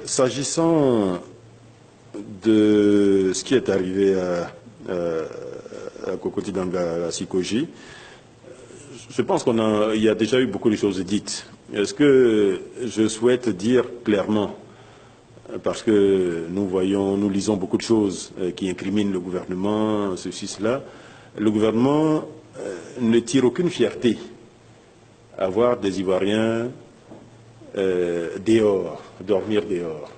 S'agissant de ce qui est arrivé à Cocody Danga, à Sikoji, je pense qu'il y a déjà eu beaucoup de choses dites. Ce que je souhaite dire clairement, parce que nous lisons beaucoup de choses qui incriminent le gouvernement, ceci, cela. Le gouvernement ne tire aucune fierté à voir des Ivoiriens dehors, dormir dehors.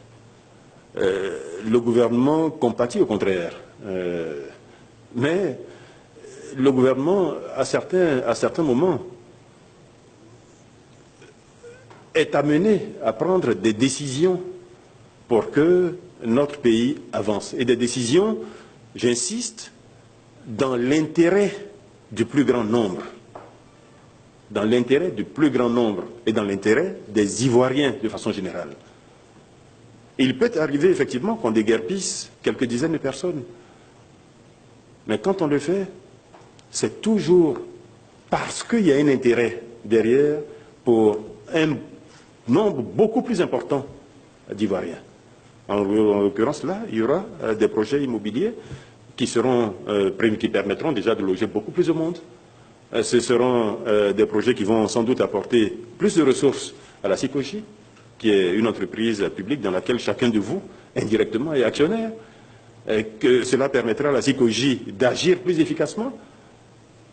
Le gouvernement compatit au contraire. Mais le gouvernement, à certains moments, est amené à prendre des décisions pour que notre pays avance. Et des décisions, j'insiste, dans l'intérêt du plus grand nombre. Dans l'intérêt du plus grand nombre et dans l'intérêt des Ivoiriens de façon générale. Il peut arriver effectivement qu'on déguerpisse quelques dizaines de personnes. Mais quand on le fait, c'est toujours parce qu'il y a un intérêt derrière pour un nombre beaucoup plus important d'Ivoiriens. En l'occurrence, là, il y aura des projets immobiliers qui permettront déjà de loger beaucoup plus de monde. Ce seront des projets qui vont sans doute apporter plus de ressources à la Sikoji, qui est une entreprise publique dans laquelle chacun de vous, indirectement, est actionnaire. Et que cela permettra à la Sikoji d'agir plus efficacement.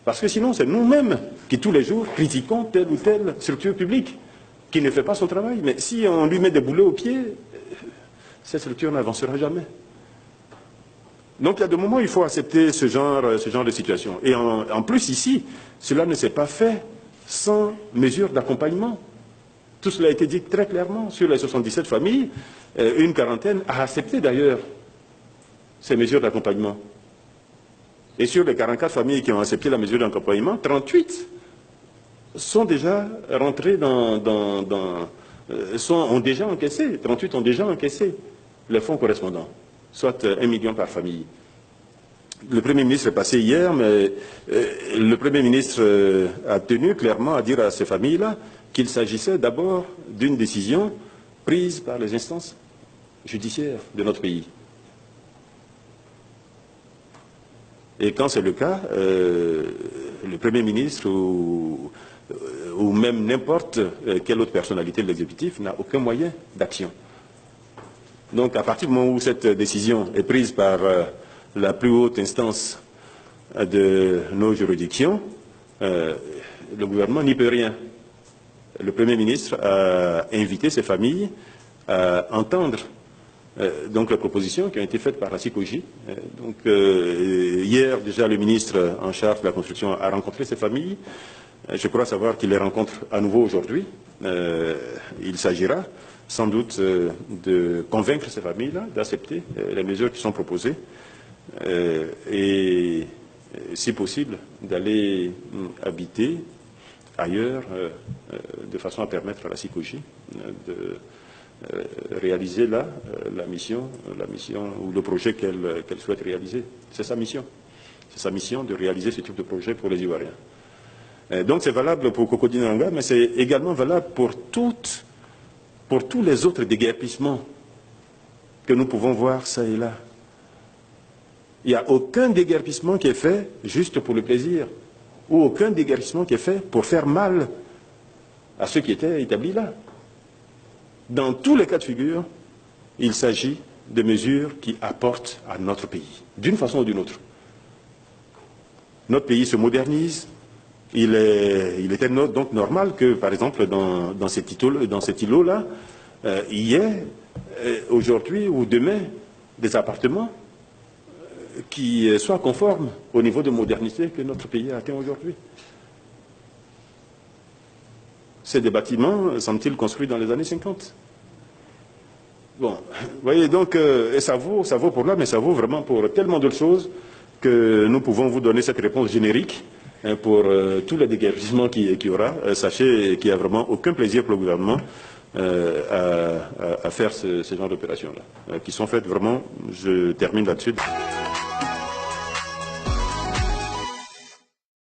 Parce que sinon, c'est nous-mêmes qui, tous les jours, critiquons telle ou telle structure publique qui ne fait pas son travail. Mais si on lui met des boulets aux pieds, cette structure n'avancera jamais. Donc, il y a des moments où il faut accepter ce genre de situation. Et en plus, ici, cela ne s'est pas fait sans mesure d'accompagnement. Tout cela a été dit très clairement. Sur les 77 familles, une quarantaine a accepté d'ailleurs ces mesures d'accompagnement. Et sur les 44 familles qui ont accepté la mesure d'accompagnement, 38 sont déjà rentrés ont déjà encaissé, 38 ont déjà encaissé les fonds correspondants, soit 1 million par famille. Le Premier ministre est passé hier, mais le Premier ministre a tenu clairement à dire à ces familles-là qu'il s'agissait d'abord d'une décision prise par les instances judiciaires de notre pays. Et quand c'est le cas, le Premier ministre ou même n'importe quelle autre personnalité de l'exécutif n'a aucun moyen d'action. Donc à partir du moment où cette décision est prise par la plus haute instance de nos juridictions, le gouvernement n'y peut rien. Le Premier ministre a invité ces familles à entendre donc les propositions qui ont été faites par la Sikoji. Hier, déjà, le ministre en charge de la construction a rencontré ces familles. Je crois savoir qu'il les rencontre à nouveau aujourd'hui. Il s'agira sans doute de convaincre ces familles-là d'accepter les mesures qui sont proposées et, si possible, d'aller habiter ailleurs de façon à permettre à la Sikoji de réaliser là la mission ou le projet qu'elle souhaite réaliser. C'est sa mission. C'est sa mission de réaliser ce type de projet pour les Ivoiriens. Donc c'est valable pour Cocody Danga, mais c'est également valable pour tous les autres déguerpissements que nous pouvons voir ça et là. Il n'y a aucun déguerpissement qui est fait juste pour le plaisir, ou aucun déguerpissement qui est fait pour faire mal à ceux qui étaient établis là. Dans tous les cas de figure, il s'agit de mesures qui apportent à notre pays, d'une façon ou d'une autre. Notre pays se modernise. Il était donc normal que, par exemple, dans cet îlot-là, il y ait aujourd'hui ou demain des appartements qui soient conformes au niveau de modernité que notre pays a atteint aujourd'hui. C'est des bâtiments, semble-t-il, construits dans les années 50. Bon, vous voyez, donc, et ça vaut pour là, mais ça vaut vraiment pour tellement d'autres choses que nous pouvons vous donner cette réponse générique pour tous les déguerpissements qu'il y aura. Sachez qu'il n'y a vraiment aucun plaisir pour le gouvernement à faire ce genre d'opérations-là, qui sont faites vraiment, je termine là-dessus.